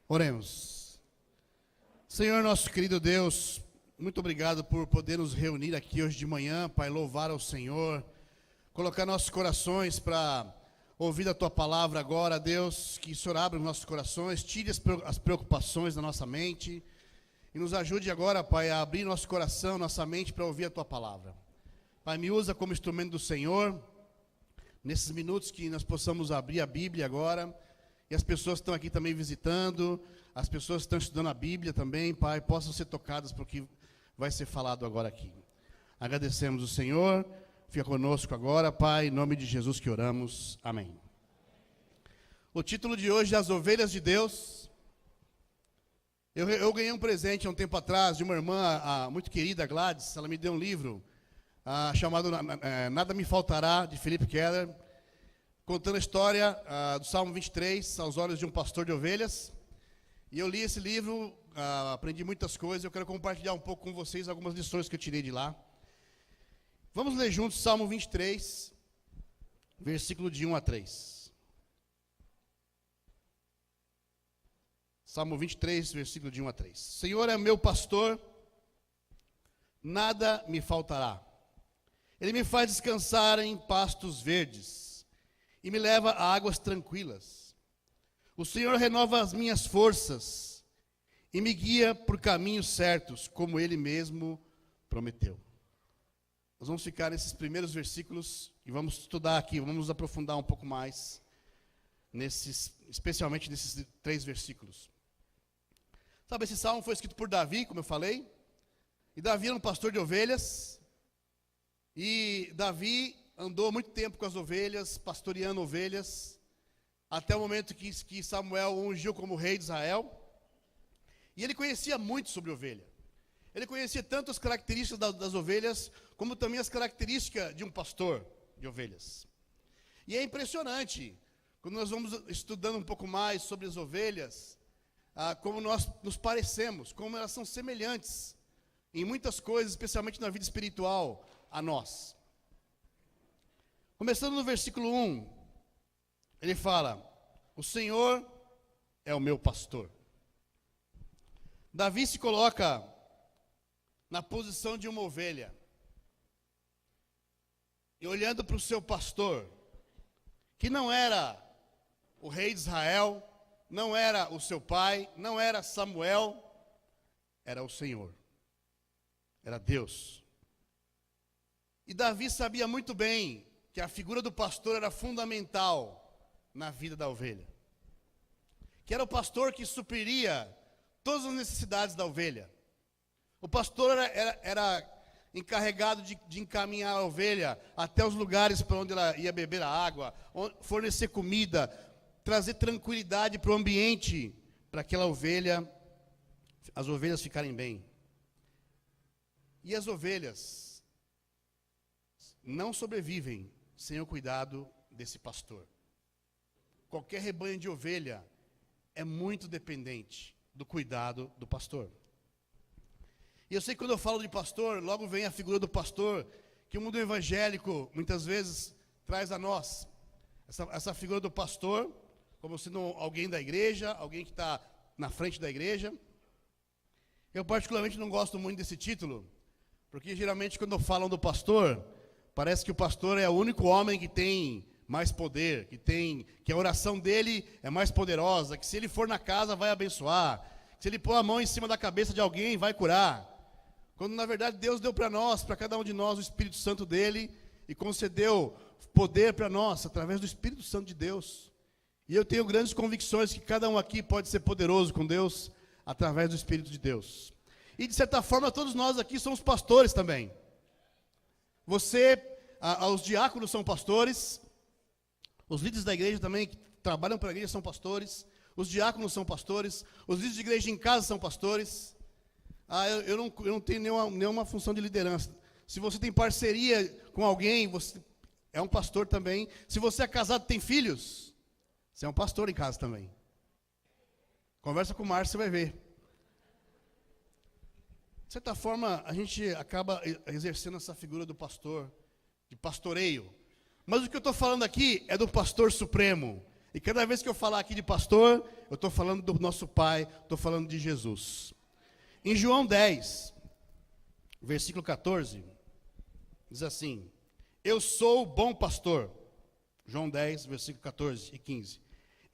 Oremos. Senhor, nosso querido Deus, muito obrigado por poder nos reunir aqui hoje de manhã, Pai, louvar ao Senhor, colocar nossos corações para ouvir a Tua palavra agora, Deus, que o Senhor abra os nossos corações, tire as preocupações da nossa mente e nos ajude agora, Pai, a abrir nosso coração, nossa mente para ouvir a Tua palavra. Pai, me usa como instrumento do Senhor, nesses minutos que nós possamos abrir a Bíblia agora. E as pessoas que estão aqui também visitando, as pessoas que estão estudando a Bíblia também, Pai, possam ser tocadas por que vai ser falado agora aqui. Agradecemos o Senhor, fica conosco agora, Pai, em nome de Jesus que oramos, amém. O título de hoje é As Ovelhas de Deus. Eu ganhei um presente há um tempo atrás de uma irmã muito querida, Gladys. Ela me deu um livro chamado Nada Me Faltará, de Philip Keller, contando a história do Salmo 23, aos olhos de um pastor de ovelhas. E eu li esse livro, aprendi muitas coisas. Eu quero compartilhar um pouco com vocês algumas lições que eu tirei de lá. Vamos ler juntos Salmo 23, versículo de 1 a 3. Salmo 23, versículo de 1 a 3. Senhor é meu pastor, nada me faltará. Ele me faz descansar em pastos verdes e me leva a águas tranquilas. O Senhor renova as minhas forças e me guia por caminhos certos, como Ele mesmo prometeu. Nós vamos ficar nesses primeiros versículos e vamos estudar aqui, vamos nos aprofundar um pouco mais, especialmente nesses 3 versículos. Sabe, esse salmo foi escrito por Davi, como eu falei, e Davi era um pastor de ovelhas, e Davi andou muito tempo com as ovelhas, pastoreando ovelhas, até o momento que Samuel o ungiu como rei de Israel. E ele conhecia muito sobre ovelha. Ele conhecia tanto as características das ovelhas, como também as características de um pastor de ovelhas. E é impressionante, quando nós vamos estudando um pouco mais sobre as ovelhas, como nós nos parecemos, como elas são semelhantes em muitas coisas, especialmente na vida espiritual, a nós. Começando no versículo 1, ele fala: o Senhor é o meu pastor. Davi se coloca na posição de uma ovelha, e olhando para o seu pastor, que não era o rei de Israel, não era o seu pai, não era Samuel, era o Senhor, era Deus. E Davi sabia muito bem que a figura do pastor era fundamental na vida da ovelha. Que era o pastor que supriria todas as necessidades da ovelha. O pastor era encarregado de encaminhar a ovelha até os lugares para onde ela ia beber a água, fornecer comida, trazer tranquilidade para o ambiente, para aquela ovelha, as ovelhas ficarem bem. E as ovelhas não sobrevivem sem o cuidado desse pastor. Qualquer rebanho de ovelha é muito dependente do cuidado do pastor. E eu sei que quando eu falo de pastor, logo vem a figura do pastor, que o mundo evangélico muitas vezes traz a nós. Essa figura do pastor, como sendo alguém da igreja, alguém que está na frente da igreja. Eu particularmente não gosto muito desse título, porque geralmente quando falam do pastor, parece que o pastor é o único homem que tem mais poder, que a oração dele é mais poderosa, que se ele for na casa vai abençoar, que se ele pôr a mão em cima da cabeça de alguém vai curar. Quando na verdade Deus deu para nós, para cada um de nós, o Espírito Santo dele, e concedeu poder para nós, através do Espírito Santo de Deus. E eu tenho grandes convicções que cada um aqui pode ser poderoso com Deus, através do Espírito de Deus. E de certa forma todos nós aqui somos pastores também. Os diáconos são pastores, os líderes da igreja também que trabalham para a igreja são pastores, os diáconos são pastores, os líderes de igreja em casa são pastores. Eu não tenho nenhuma função de liderança. Se você tem parceria com alguém, você é um pastor também. Se você é casado e tem filhos, você é um pastor em casa também. Conversa com o Márcio, você vai ver. De certa forma, a gente acaba exercendo essa figura do pastor, de pastoreio. Mas o que eu estou falando aqui é do pastor supremo. E cada vez que eu falar aqui de pastor, eu estou falando do nosso Pai, estou falando de Jesus. Em João 10, versículo 14, diz assim: eu sou o bom pastor. João 10, versículo 14 e 15.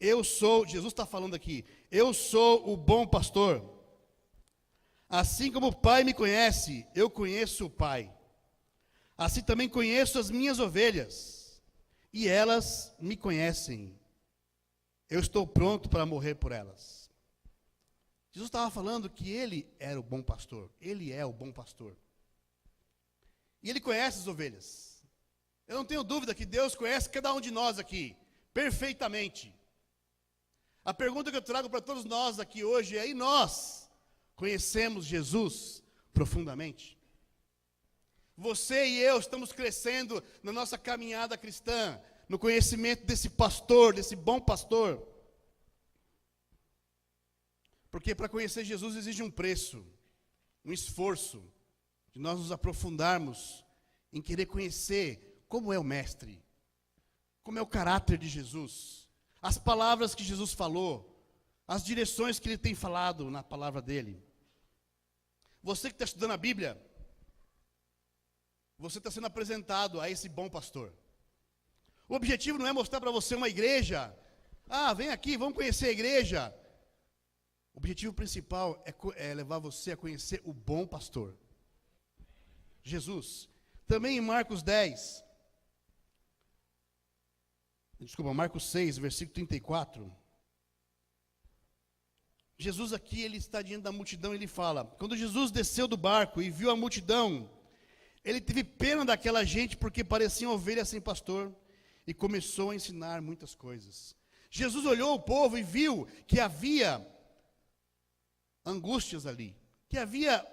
Jesus está falando aqui, eu sou o bom pastor. Assim como o Pai me conhece, eu conheço o Pai. Assim também conheço as minhas ovelhas, e elas me conhecem. Eu estou pronto para morrer por elas. Jesus estava falando que ele era o bom pastor, ele é o bom pastor. E ele conhece as ovelhas. Eu não tenho dúvida que Deus conhece cada um de nós aqui, perfeitamente. A pergunta que eu trago para todos nós aqui hoje é: e nós conhecemos Jesus profundamente? Você e eu estamos crescendo na nossa caminhada cristã, no conhecimento desse pastor, desse bom pastor. Porque para conhecer Jesus exige um preço, um esforço, de nós nos aprofundarmos em querer conhecer como é o Mestre, como é o caráter de Jesus, as palavras que Jesus falou, as direções que ele tem falado na palavra dele. Você que está estudando a Bíblia, você está sendo apresentado a esse bom pastor. O objetivo não é mostrar para você uma igreja. Ah, vem aqui, vamos conhecer a igreja. O objetivo principal é levar você a conhecer o bom pastor, Jesus. Também em Marcos 6, versículo 34. Jesus aqui, ele está diante da multidão, ele fala: quando Jesus desceu do barco e viu a multidão, ele teve pena daquela gente, porque pareciam ovelhas sem pastor, e começou a ensinar muitas coisas. Jesus olhou o povo e viu que havia angústias ali, que havia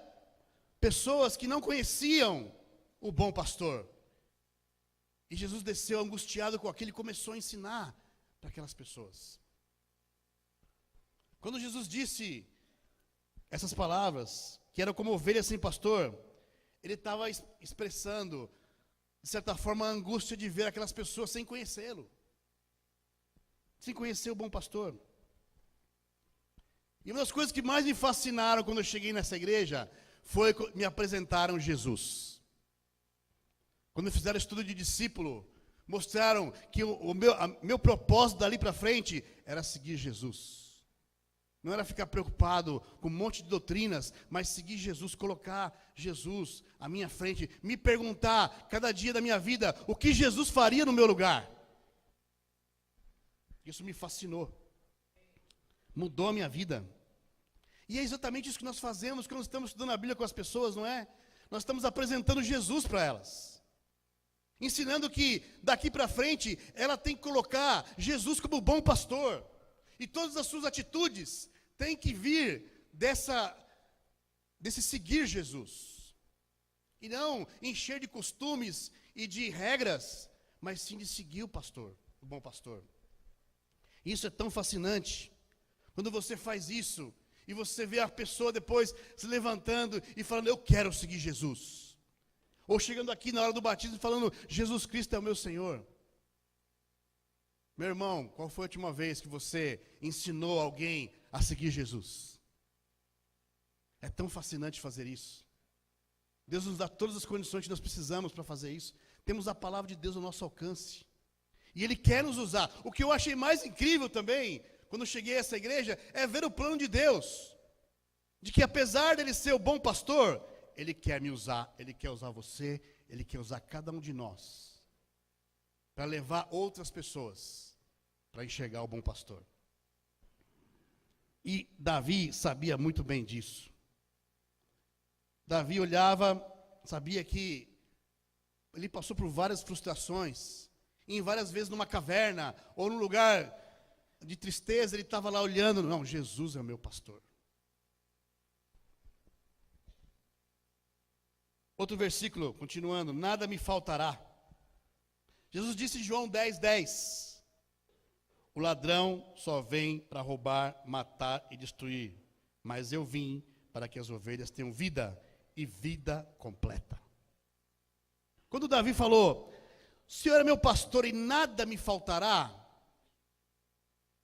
pessoas que não conheciam o bom pastor. E Jesus desceu angustiado com aquilo e começou a ensinar para aquelas pessoas. Quando Jesus disse essas palavras, que eram como ovelhas sem pastor, ele estava expressando, de certa forma, a angústia de ver aquelas pessoas sem conhecê-lo, sem conhecer o bom pastor. E uma das coisas que mais me fascinaram quando eu cheguei nessa igreja foi que me apresentaram Jesus. Quando fizeram estudo de discípulo, mostraram que o meu propósito dali para frente era seguir Jesus. Não era ficar preocupado com um monte de doutrinas, mas seguir Jesus, colocar Jesus à minha frente, me perguntar cada dia da minha vida o que Jesus faria no meu lugar. Isso me fascinou, mudou a minha vida. E é exatamente isso que nós fazemos quando estamos estudando a Bíblia com as pessoas, não é? Nós estamos apresentando Jesus para elas, ensinando que daqui para frente ela tem que colocar Jesus como bom pastor. E todas as suas atitudes têm que vir desse seguir Jesus. E não encher de costumes e de regras, mas sim de seguir o pastor, o bom pastor. Isso é tão fascinante. Quando você faz isso, e você vê a pessoa depois se levantando e falando: eu quero seguir Jesus. Ou chegando aqui na hora do batismo e falando: Jesus Cristo é o meu Senhor. Meu irmão, qual foi a última vez que você ensinou alguém a seguir Jesus? É tão fascinante fazer isso. Deus nos dá todas as condições que nós precisamos para fazer isso. Temos a palavra de Deus ao nosso alcance. E Ele quer nos usar. O que eu achei mais incrível também, quando eu cheguei a essa igreja, é ver o plano de Deus. De que apesar dele ser o bom pastor, Ele quer me usar, Ele quer usar você, Ele quer usar cada um de nós, para levar outras pessoas para enxergar o bom pastor. E Davi sabia muito bem disso. Davi olhava, sabia que ele passou por várias frustrações, e em várias vezes numa caverna, ou num lugar de tristeza, ele estava lá olhando: não, Jesus é o meu pastor. Outro versículo, continuando: nada me faltará. Jesus disse em João 10:10, o ladrão só vem para roubar, matar e destruir, mas eu vim para que as ovelhas tenham vida, e vida completa. Quando Davi falou: o Senhor é meu pastor e nada me faltará,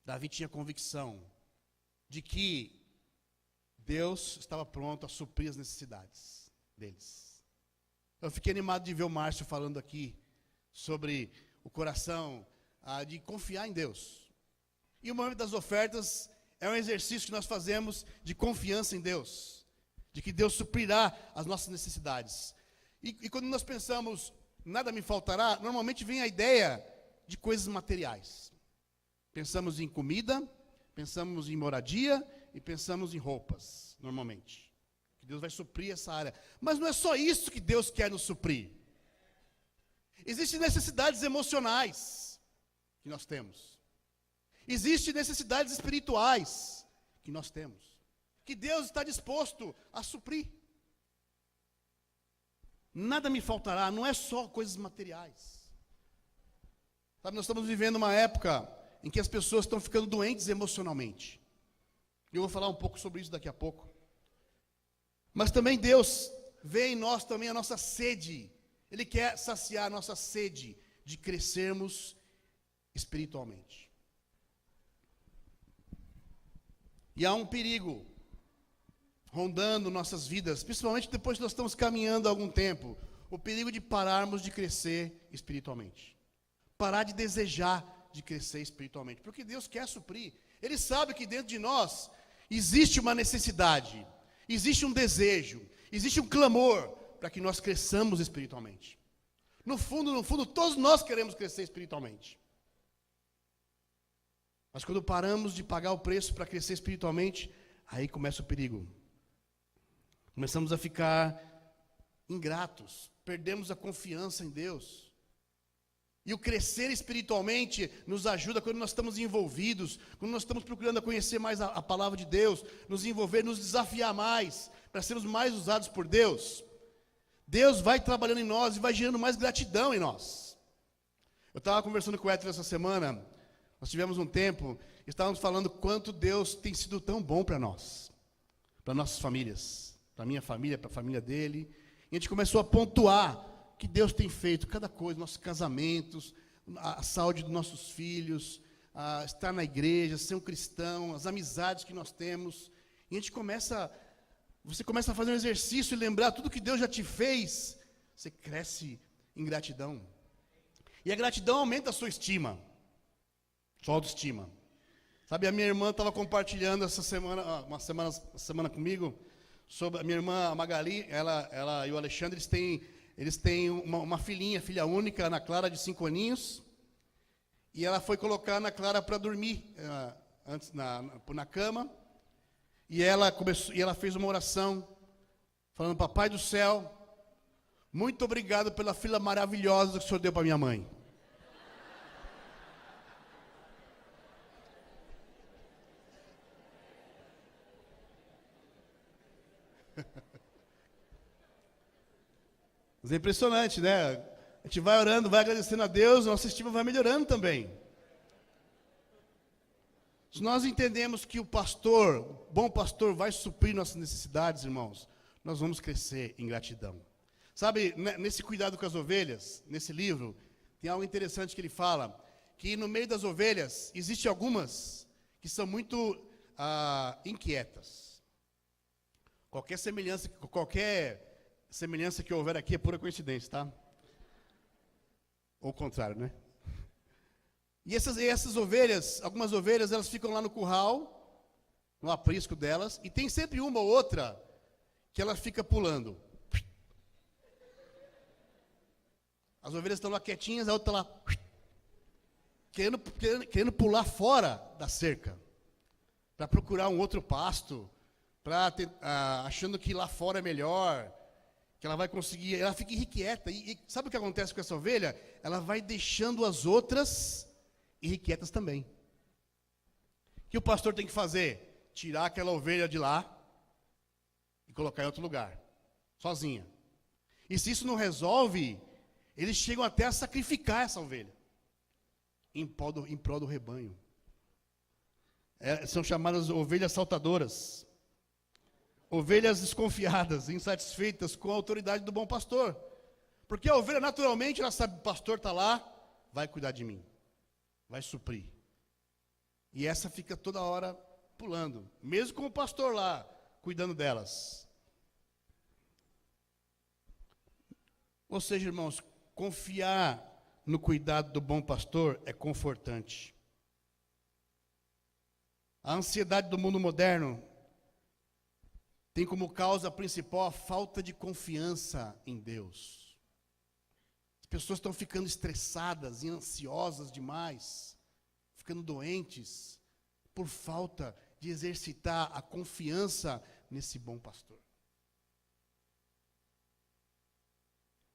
Davi tinha convicção de que Deus estava pronto a suprir as necessidades deles. Eu fiquei animado de ver o Márcio falando aqui sobre o coração de confiar em Deus. E o momento das ofertas é um exercício que nós fazemos de confiança em Deus, de que Deus suprirá as nossas necessidades. E quando nós pensamos, nada me faltará, normalmente vem a ideia de coisas materiais. Pensamos em comida, pensamos em moradia e pensamos em roupas, normalmente. Que Deus vai suprir essa área. Mas não é só isso que Deus quer nos suprir. Existem necessidades emocionais que nós temos. Existem necessidades espirituais que nós temos, que Deus está disposto a suprir. Nada me faltará, não é só coisas materiais. Sabe, nós estamos vivendo uma época em que as pessoas estão ficando doentes emocionalmente. Eu vou falar um pouco sobre isso daqui a pouco. Mas também Deus vê em nós também a nossa sede. Ele quer saciar a nossa sede de crescermos espiritualmente. E há um perigo rondando nossas vidas, principalmente depois que nós estamos caminhando há algum tempo, o perigo de pararmos de crescer espiritualmente. Parar de desejar de crescer espiritualmente, porque Deus quer suprir. Ele sabe que dentro de nós existe uma necessidade, existe um desejo, existe um clamor para que nós cresçamos espiritualmente. No fundo, todos nós queremos crescer espiritualmente. Mas quando paramos de pagar o preço para crescer espiritualmente, aí começa o perigo. Começamos a ficar ingratos, perdemos a confiança em Deus. E o crescer espiritualmente nos ajuda quando nós estamos envolvidos, quando nós estamos procurando conhecer mais a palavra de Deus, nos envolver, nos desafiar mais, para sermos mais usados por Deus. Deus vai trabalhando em nós e vai gerando mais gratidão em nós. Eu estava conversando com o Héctor essa semana, nós tivemos um tempo, estávamos falando quanto Deus tem sido tão bom para nós, para nossas famílias, para a minha família, para a família dele. E a gente começou a pontuar o que Deus tem feito, cada coisa, nossos casamentos, a saúde dos nossos filhos, estar na igreja, ser um cristão, as amizades que nós temos. E a gente você começa a fazer um exercício e lembrar tudo que Deus já te fez, você cresce em gratidão. E a gratidão aumenta a sua estima, sua autoestima. Sabe, a minha irmã estava compartilhando essa semana, uma semana comigo, sobre a minha irmã Magali, ela e o Alexandre, eles têm uma filha única, Ana Clara, de 5 aninhos, e ela foi colocar a Ana Clara para dormir, antes na cama, e ela fez uma oração, falando: Papai do céu, muito obrigado pela filha maravilhosa que o Senhor deu para minha mãe. Mas é impressionante, né? A gente vai orando, vai agradecendo a Deus, nossa estima vai melhorando também. Se nós entendemos que o bom pastor, vai suprir nossas necessidades, irmãos, nós vamos crescer em gratidão. Sabe, nesse cuidado com as ovelhas, nesse livro, tem algo interessante que ele fala, que no meio das ovelhas, existem algumas que são muito inquietas. Qualquer semelhança que houver aqui é pura coincidência, tá? Ou o contrário, né? E essas ovelhas, algumas ovelhas, elas ficam lá no curral, no aprisco delas, e tem sempre uma ou outra que ela fica pulando. As ovelhas estão lá quietinhas, a outra lá querendo pular fora da cerca, para procurar um outro pasto, achando que lá fora é melhor, que ela vai conseguir, ela fica irrequieta. E sabe o que acontece com essa ovelha? Ela vai deixando as outras irrequietas também. O que o pastor tem que fazer? Tirar aquela ovelha de lá e colocar em outro lugar, sozinha. E se isso não resolve, eles chegam até a sacrificar essa ovelha em prol do rebanho. São chamadas ovelhas saltadoras, ovelhas desconfiadas, insatisfeitas com a autoridade do bom pastor. Porque a ovelha naturalmente, ela sabe: o pastor está lá, vai cuidar de mim, vai suprir. E essa fica toda hora pulando, mesmo com o pastor lá, cuidando delas. Ou seja, irmãos, confiar no cuidado do bom pastor é confortante. A ansiedade do mundo moderno tem como causa principal a falta de confiança em Deus. As pessoas estão ficando estressadas e ansiosas demais, ficando doentes, por falta de exercitar a confiança nesse bom pastor.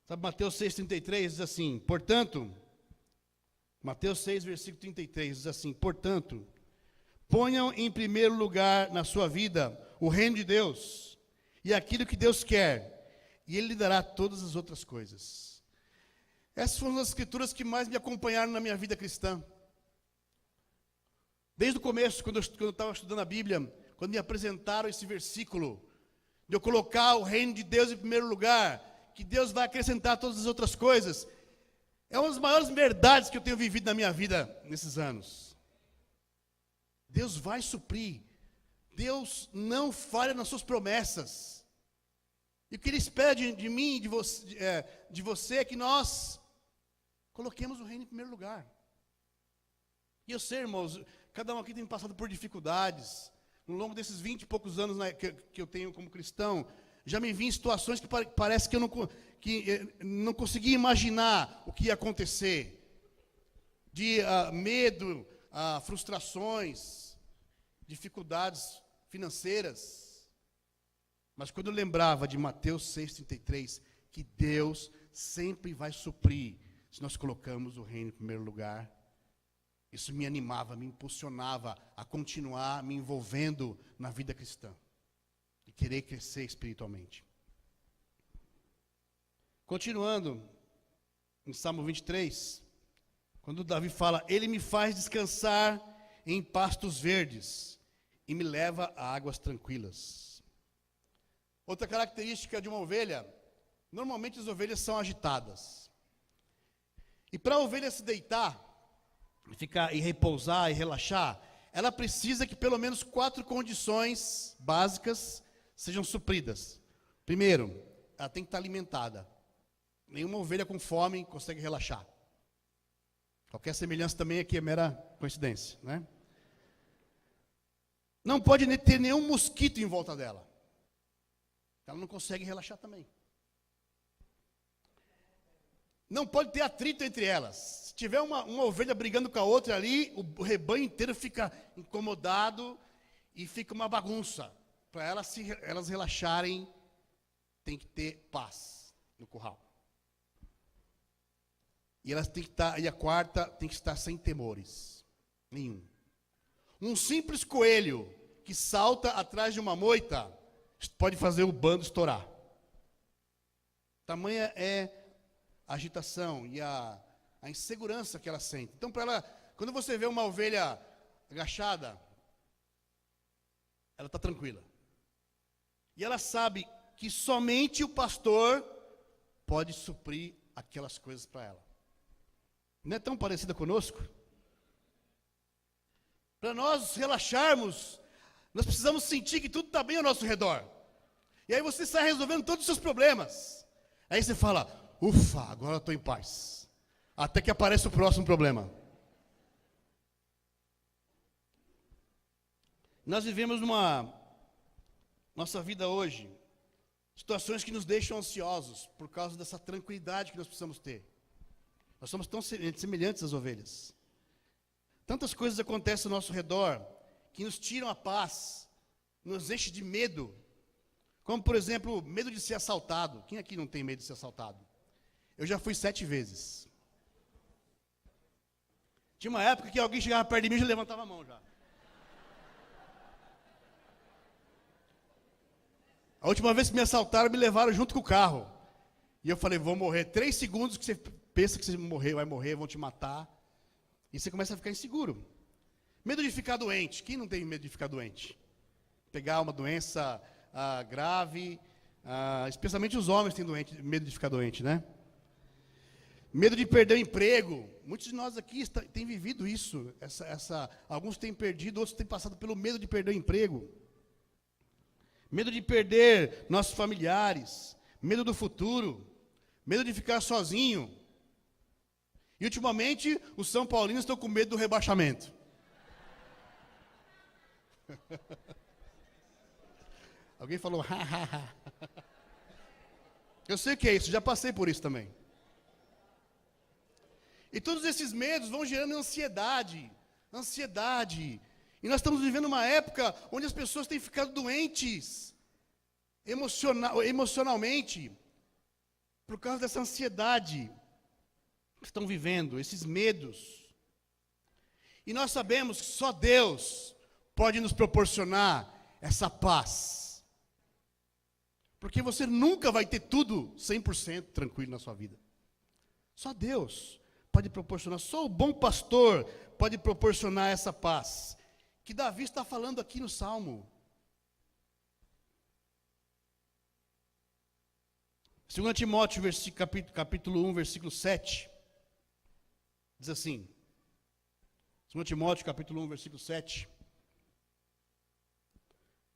Sabe, Mateus 6,33 diz assim, portanto, Mateus 6, versículo 33, diz assim, portanto, ponham em primeiro lugar na sua vida o reino de Deus e aquilo que Deus quer, e Ele lhe dará todas as outras coisas. Essas foram as escrituras que mais me acompanharam na minha vida cristã. Desde o começo, quando eu estava estudando a Bíblia, quando me apresentaram esse versículo, de eu colocar o reino de Deus em primeiro lugar, que Deus vai acrescentar todas as outras coisas, é uma das maiores verdades que eu tenho vivido na minha vida nesses anos. Deus vai suprir. Deus não falha nas suas promessas. E o que Ele espera de mim, de você, é que nós coloquemos o reino em primeiro lugar. E eu sei, irmãos, cada um aqui tem passado por dificuldades. No longo desses 20 e poucos anos que eu tenho como cristão, já me vi em situações que parece que eu não conseguia imaginar o que ia acontecer. De medo, frustrações, dificuldades financeiras. Mas quando eu lembrava de Mateus 6,33, que Deus sempre vai suprir se nós colocamos o reino em primeiro lugar, isso me animava, me impulsionava a continuar me envolvendo na vida cristã e querer crescer espiritualmente. Continuando, em Salmo 23, quando Davi fala, Ele me faz descansar em pastos verdes e me leva a águas tranquilas. Outra característica de uma ovelha, normalmente as ovelhas são agitadas. E para a ovelha se deitar, e repousar e relaxar, ela precisa que pelo menos 4 condições básicas sejam supridas. Primeiro, ela tem que estar alimentada. Nenhuma ovelha com fome consegue relaxar. Qualquer semelhança também aqui é mera coincidência, né? Não pode ter nenhum mosquito em volta dela. Ela não consegue relaxar também. Não pode ter atrito entre elas. Se tiver uma ovelha brigando com a outra ali, o rebanho inteiro fica incomodado e fica uma bagunça. Para elas relaxarem, tem que ter paz no curral. E elas têm que estar, e a quarta tem que estar sem temores nenhum. Um simples coelho que salta atrás de uma moita pode fazer o bando estourar. Tamanha é a agitação e a insegurança que ela sente. Então, para ela, quando você vê uma ovelha agachada, ela está tranquila. E ela sabe que somente o pastor pode suprir aquelas coisas para ela. Não é tão parecida conosco? Para nós relaxarmos, nós precisamos sentir que tudo está bem ao nosso redor. E aí você sai resolvendo todos os seus problemas. Aí você fala, ufa, agora eu estou em paz. Até que aparece o próximo problema. Nós vivemos nossa vida hoje, situações que nos deixam ansiosos por causa dessa tranquilidade que nós precisamos ter. Nós somos tão semelhantes às ovelhas. Tantas coisas acontecem ao nosso redor que nos tiram a paz, nos enchem de medo. Como, por exemplo, medo de ser assaltado. Quem aqui não tem medo de ser assaltado? Eu já fui 7 vezes. Tinha uma época que alguém chegava perto de mim e já levantava a mão já. A última vez que me assaltaram, me levaram junto com o carro. E eu falei, vou morrer. 3 segundos que você pensa que você vai morrer, vão te matar. E você começa a ficar inseguro. Medo de ficar doente. Quem não tem medo de ficar doente? Pegar uma doença grave. Especialmente os homens têm medo de ficar doente, né? Medo de perder o emprego. Muitos de nós aqui têm vivido isso. Alguns têm perdido, outros têm passado pelo medo de perder o emprego. Medo de perder nossos familiares. Medo do futuro. Medo de ficar sozinho. E ultimamente, os São Paulinos estão com medo do rebaixamento. Alguém falou, ha. Eu sei o que é isso, já passei por isso também. E todos esses medos vão gerando ansiedade. E nós estamos vivendo uma época onde as pessoas têm ficado doentes emocionalmente por causa dessa ansiedade que estão vivendo, esses medos. E nós sabemos que só Deus pode nos proporcionar essa paz. Porque você nunca vai ter tudo 100% tranquilo na sua vida. Só Deus pode proporcionar, só o bom pastor pode proporcionar essa paz, que Davi está falando aqui no Salmo. 2 Timóteo, capítulo 1, versículo 7, diz assim, 2 Timóteo, capítulo 1, versículo 7,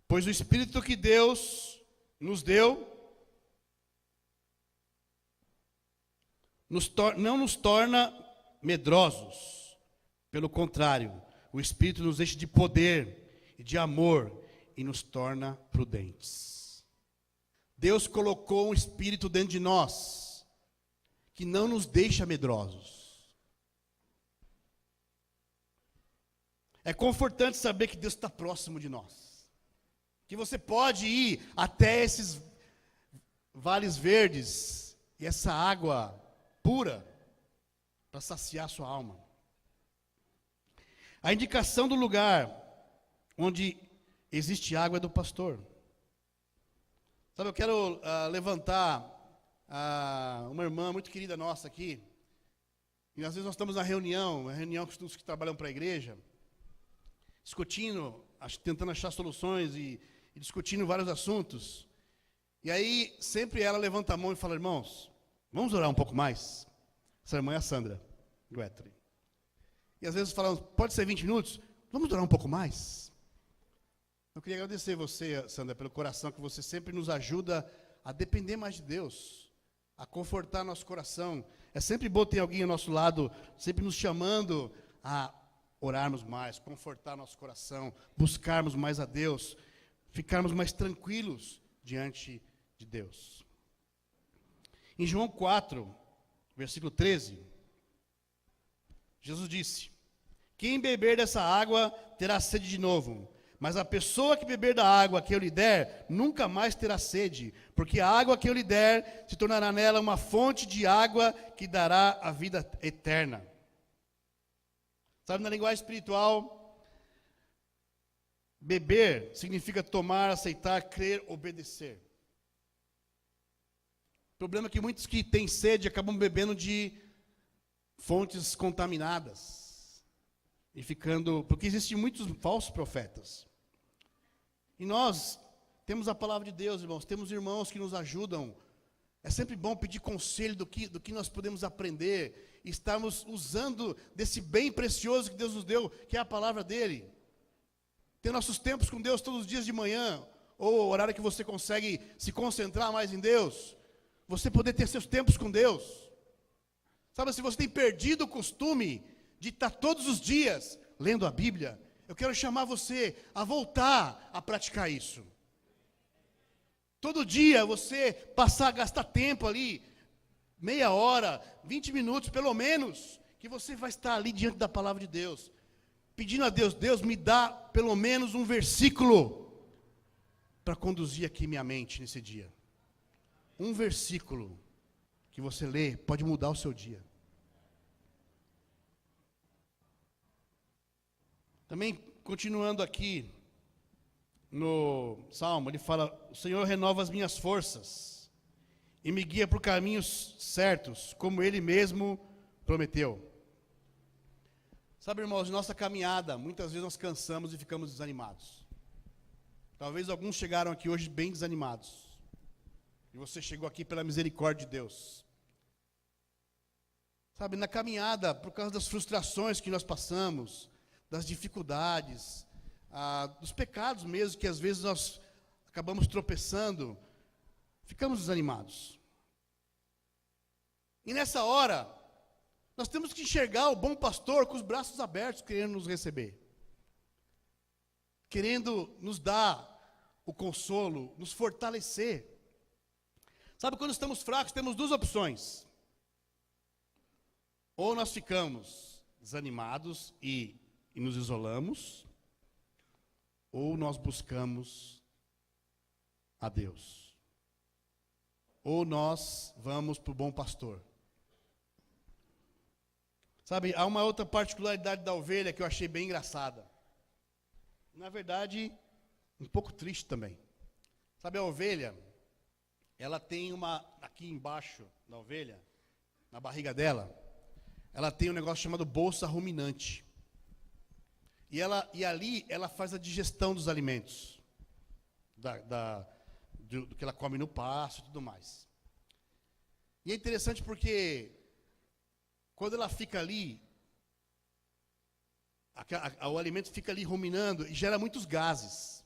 pois o Espírito que Deus nos deu, não nos torna medrosos. Pelo contrário, o Espírito nos enche de poder e de amor e nos torna prudentes. Deus colocou um Espírito dentro de nós que não nos deixa medrosos. É confortante saber que Deus está próximo de nós. Que você pode ir até esses vales verdes e essa água pura para saciar sua alma. A indicação do lugar onde existe água é do pastor. Sabe, eu quero levantar uma irmã muito querida nossa aqui. E às vezes nós estamos na reunião com os que trabalham para a igreja, discutindo, tentando achar soluções e discutindo vários assuntos. E aí sempre ela levanta a mão e fala, irmãos, vamos orar um pouco mais? Essa irmã é a Sandra Guetri. E às vezes falamos, pode ser 20 minutos? Vamos orar um pouco mais? Eu queria agradecer você, Sandra, pelo coração que você sempre nos ajuda a depender mais de Deus, a confortar nosso coração. É sempre bom ter alguém ao nosso lado, sempre nos chamando a orarmos mais, confortar nosso coração, buscarmos mais a Deus, ficarmos mais tranquilos diante de Deus. Em João 4, versículo 13, Jesus disse, quem beber dessa água terá sede de novo, mas a pessoa que beber da água que eu lhe der, nunca mais terá sede, porque a água que eu lhe der se tornará nela uma fonte de água que dará a vida eterna. Sabe, na linguagem espiritual, beber significa tomar, aceitar, crer, obedecer. O problema é que muitos que têm sede acabam bebendo de fontes contaminadas. E porque existem muitos falsos profetas. E nós temos a palavra de Deus, irmãos, temos irmãos que nos ajudam. É sempre bom pedir conselho do que nós podemos aprender. E estamos usando desse bem precioso que Deus nos deu, que é a palavra dele. Ter nossos tempos com Deus todos os dias de manhã, ou o horário que você consegue se concentrar mais em Deus. Você poder ter seus tempos com Deus. Sabe, se você tem perdido o costume de estar todos os dias lendo a Bíblia, eu quero chamar você a voltar a praticar isso. Todo dia você passar a gastar tempo ali, meia hora, 20 minutos pelo menos, que você vai estar ali diante da palavra de Deus, pedindo a Deus, Deus me dá pelo menos um versículo para conduzir aqui minha mente nesse dia. Um versículo que você lê pode mudar o seu dia. Também, continuando aqui no Salmo, ele fala, o Senhor renova as minhas forças e me guia por caminhos certos, como Ele mesmo prometeu. Sabe, irmãos, nossa caminhada, muitas vezes nós cansamos e ficamos desanimados. Talvez alguns chegaram aqui hoje bem desanimados. E você chegou aqui pela misericórdia de Deus. Sabe, na caminhada, por causa das frustrações que nós passamos, das dificuldades, dos pecados mesmo, que às vezes nós acabamos tropeçando, ficamos desanimados. E nessa hora, nós temos que enxergar o bom pastor com os braços abertos, querendo nos receber, querendo nos dar o consolo, nos fortalecer. Sabe, quando estamos fracos, temos duas opções. Ou nós ficamos desanimados e nos isolamos, ou nós buscamos a Deus. Ou nós vamos para o bom pastor. Sabe, há uma outra particularidade da ovelha que eu achei bem engraçada. Na verdade, um pouco triste também. Sabe, a ovelha, ela tem aqui embaixo da ovelha, na barriga dela, ela tem um negócio chamado bolsa ruminante. E ali ela faz a digestão dos alimentos, do que ela come no pasto e tudo mais. E é interessante porque, quando ela fica ali, o alimento fica ali ruminando e gera muitos gases.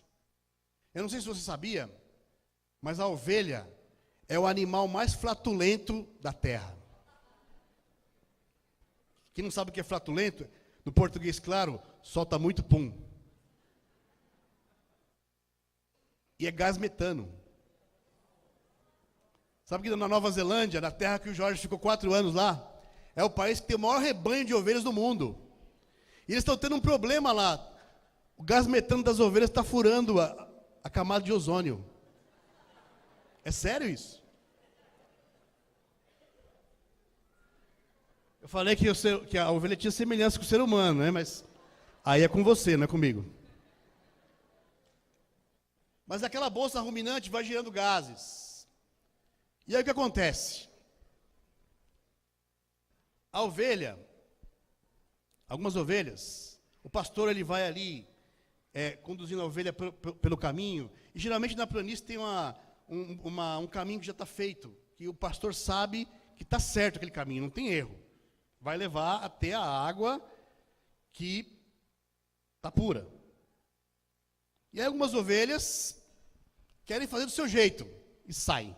Eu não sei se você sabia, mas a ovelha é o animal mais flatulento da terra. Quem não sabe o que é flatulento, no português claro, solta muito pum. E é gás metano. Sabe que na Nova Zelândia, na terra que o Jorge ficou 4 anos lá, é o país que tem o maior rebanho de ovelhas do mundo. E eles estão tendo um problema lá. O gás metano das ovelhas está furando a camada de ozônio. É sério isso? Eu falei que a ovelha tinha semelhança com o ser humano, né? Mas aí é com você, não é comigo. Mas aquela bolsa ruminante vai gerando gases. E aí o que acontece? A ovelha, algumas ovelhas, o pastor ele vai ali conduzindo a ovelha pelo caminho, e geralmente na planície tem um caminho que já está feito, que o pastor sabe que está certo aquele caminho, não tem erro. Vai levar até a água que está pura. E aí algumas ovelhas querem fazer do seu jeito e saem.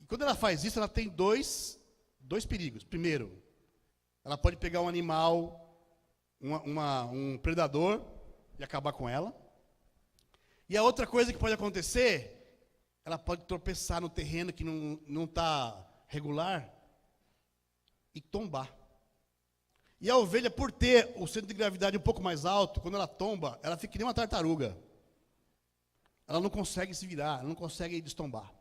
E quando ela faz isso, ela tem dois perigos. Primeiro, ela pode pegar um animal, um predador e acabar com ela. E a outra coisa que pode acontecer, ela pode tropeçar no terreno que não está regular e tombar. E a ovelha, por ter o centro de gravidade um pouco mais alto, quando ela tomba, ela fica que nem uma tartaruga. Ela não consegue se virar, ela não consegue destombar.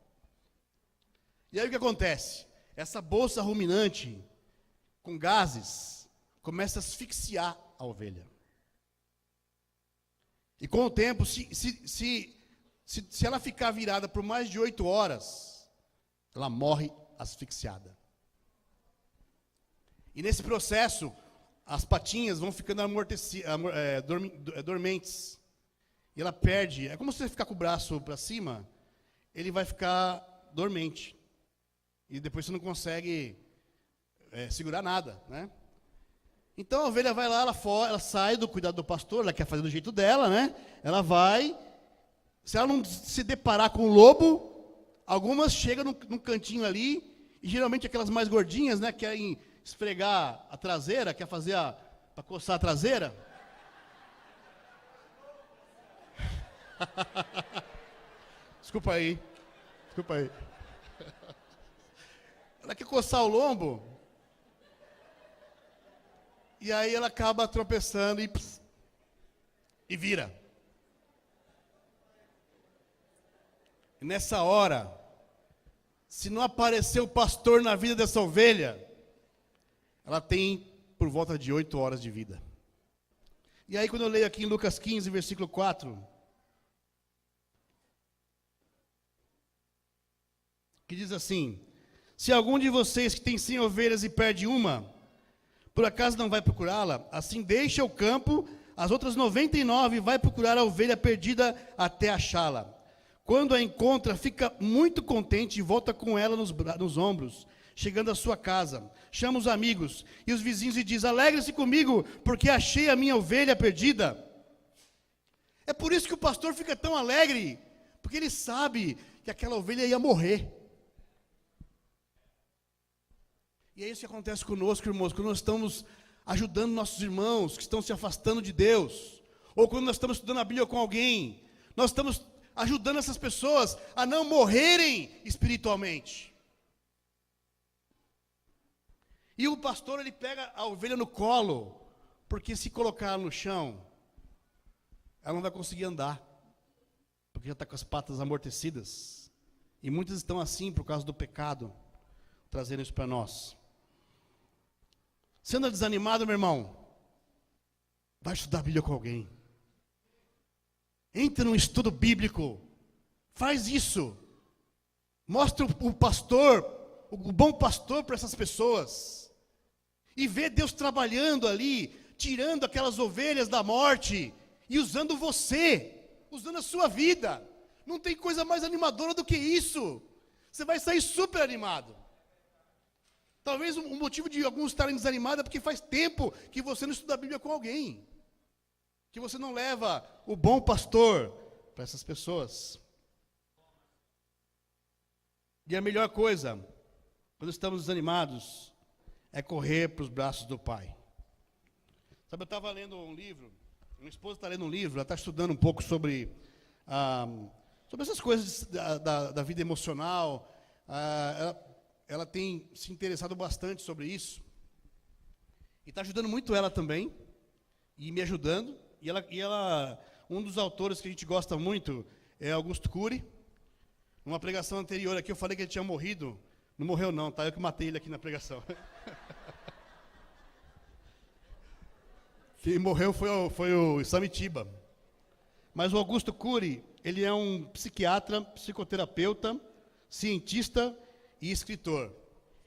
E aí o que acontece? Essa bolsa ruminante, com gases, começa a asfixiar a ovelha. E com o tempo, se ela ficar virada por mais de 8 horas, ela morre asfixiada. E nesse processo, as patinhas vão ficando dormentes. E ela perde. É como se você ficar com o braço para cima, ele vai ficar dormente. E depois você não consegue segurar nada, né? Então a ovelha vai lá, ela sai do cuidado do pastor, ela quer fazer do jeito dela, né? Ela vai. Se ela não se deparar com o lobo, algumas chegam num cantinho ali, e geralmente aquelas mais gordinhas, né, querem esfregar a traseira, quer fazer para coçar a traseira. Desculpa aí. Ela quer coçar o lombo, e aí ela acaba tropeçando e vira. E nessa hora, se não aparecer o pastor na vida dessa ovelha, ela tem por volta de 8 horas de vida. E aí quando eu leio aqui em Lucas 15, versículo 4, que diz assim: se algum de vocês que tem 100 ovelhas e perde uma, por acaso não vai procurá-la? Assim deixa o campo, as outras 99 vai procurar a ovelha perdida até achá-la. Quando a encontra, fica muito contente e volta com ela nos ombros, chegando à sua casa, chama os amigos e os vizinhos e diz: alegre-se comigo, porque achei a minha ovelha perdida. É por isso que o pastor fica tão alegre, porque ele sabe que aquela ovelha ia morrer. E é isso que acontece conosco, irmãos, quando nós estamos ajudando nossos irmãos que estão se afastando de Deus, ou quando nós estamos estudando a Bíblia com alguém, nós estamos ajudando essas pessoas a não morrerem espiritualmente. E o pastor, ele pega a ovelha no colo, porque se colocar ela no chão, ela não vai conseguir andar, porque já está com as patas amortecidas. E muitas estão assim por causa do pecado, trazendo isso para nós. Você anda desanimado, meu irmão? Vai estudar a Bíblia com alguém. Entra num estudo bíblico. Faz isso. Mostra o pastor, o bom pastor para essas pessoas. E vê Deus trabalhando ali, tirando aquelas ovelhas da morte e usando você, usando a sua vida. Não tem coisa mais animadora do que isso. Você vai sair super animado. Talvez o motivo de alguns estarem desanimados é porque faz tempo que você não estuda a Bíblia com alguém. Que você não leva o bom pastor para essas pessoas. E a melhor coisa, quando estamos desanimados, é correr para os braços do Pai. Sabe, eu estava lendo um livro, minha esposa está lendo um livro, ela está estudando um pouco sobre essas coisas da vida emocional. Ela tem se interessado bastante sobre isso. E está ajudando muito ela também, e me ajudando. E ela, um dos autores que a gente gosta muito é Augusto Cury. Numa pregação anterior aqui eu falei que ele tinha morrido. Não morreu não, tá? Eu que matei ele aqui na pregação. Quem morreu foi o Samitiba. Mas o Augusto Cury, ele é um psiquiatra, psicoterapeuta, cientista e escritor.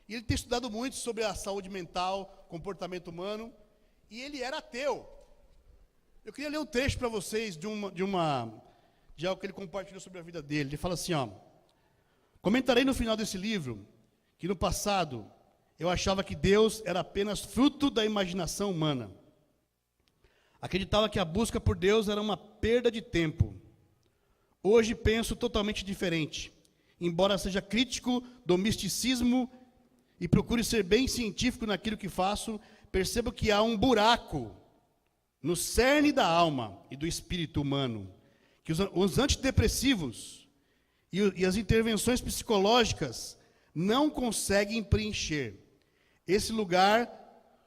E ele tem estudado muito sobre a saúde mental, comportamento humano, e ele era ateu. Eu queria ler um trecho para vocês de algo que ele compartilhou sobre a vida dele. Ele fala assim, ó: comentarei no final desse livro que no passado eu achava que Deus era apenas fruto da imaginação humana. Acreditava que a busca por Deus era uma perda de tempo. Hoje penso totalmente diferente. Embora seja crítico do misticismo e procure ser bem científico naquilo que faço, percebo que há um buraco no cerne da alma e do espírito humano, que os antidepressivos e as intervenções psicológicas não conseguem preencher. Esse lugar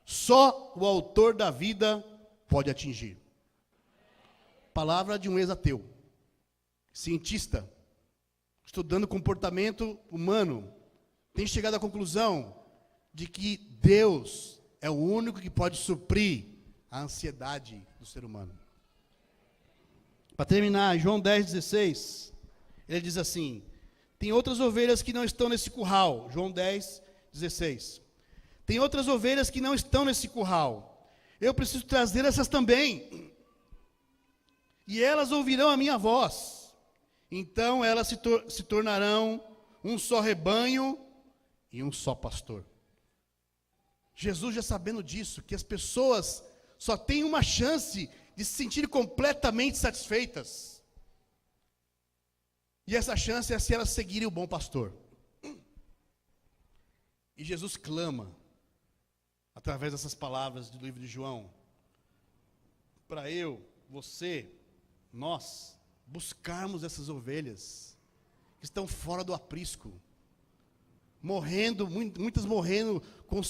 só o autor da vida pode atingir. Palavra de um ex-ateu, cientista, estudando comportamento humano, tem chegado à conclusão de que Deus é o único que pode suprir a ansiedade do ser humano. Para terminar, João 10,16, ele diz assim: tem outras ovelhas que não estão nesse curral. João 10,16. Tem outras ovelhas que não estão nesse curral. Eu preciso trazer essas também. E elas ouvirão a minha voz. Então elas se tornarão um só rebanho e um só pastor. Jesus já sabendo disso, que as pessoas só têm uma chance de se sentirem completamente satisfeitas. E essa chance é se elas seguirem o bom pastor. E Jesus clama, através dessas palavras do livro de João, para você, nós, buscarmos essas ovelhas que estão fora do aprisco, morrendo, muitas morrendo com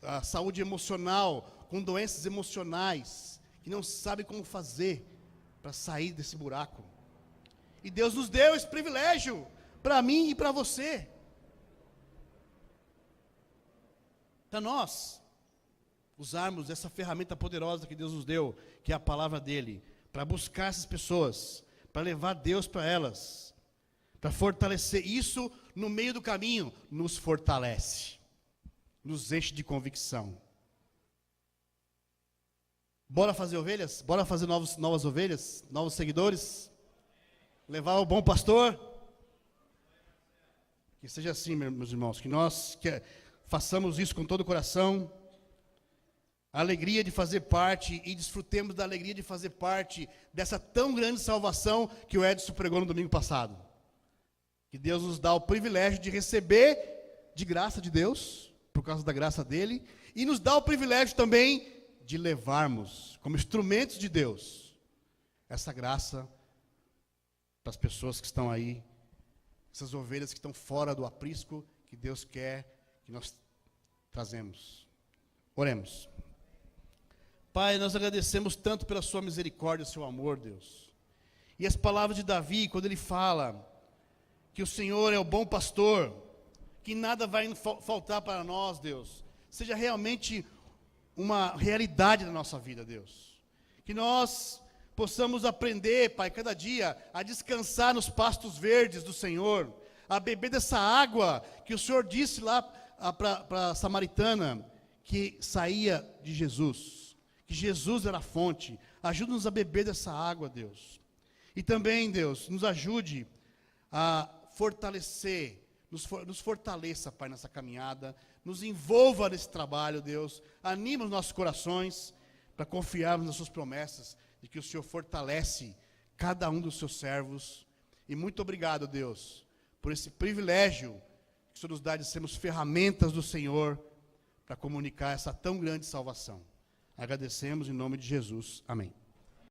a saúde emocional, com doenças emocionais, que não sabem como fazer para sair desse buraco. E Deus nos deu esse privilégio, para mim e para você. Para nós usarmos essa ferramenta poderosa que Deus nos deu, que é a palavra dele, para buscar essas pessoas, para levar Deus para elas, para fortalecer isso no meio do caminho, nos fortalece, nos enche de convicção. Bora fazer ovelhas? Bora fazer novas ovelhas? Novos seguidores? Levar o bom pastor? Que seja assim, meus irmãos, que nós façamos isso com todo o coração, a alegria de fazer parte e desfrutemos da alegria de fazer parte dessa tão grande salvação que o Edson pregou no domingo passado. Que Deus nos dá o privilégio de receber de graça de Deus, por causa da graça dele, e nos dá o privilégio também de levarmos, como instrumentos de Deus, essa graça para as pessoas que estão aí, essas ovelhas que estão fora do aprisco, que Deus quer que nós trazemos. Oremos. Pai, nós agradecemos tanto pela sua misericórdia e seu amor, Deus. E as palavras de Davi, quando ele fala que o Senhor é o bom pastor, que nada vai faltar para nós, Deus, seja realmente uma realidade na nossa vida, Deus. Que nós possamos aprender, Pai, cada dia, a descansar nos pastos verdes do Senhor, a beber dessa água que o Senhor disse lá para a samaritana, que saía de Jesus, que Jesus era a fonte. Ajuda-nos a beber dessa água, Deus. E também, Deus, nos ajude a fortalecer, nos fortaleça, Pai, nessa caminhada, nos envolva nesse trabalho, Deus, anima os nossos corações, para confiarmos nas suas promessas, de que o Senhor fortalece cada um dos seus servos. E muito obrigado, Deus, por esse privilégio que o Senhor nos dá de sermos ferramentas do Senhor para comunicar essa tão grande salvação. Agradecemos em nome de Jesus. Amém.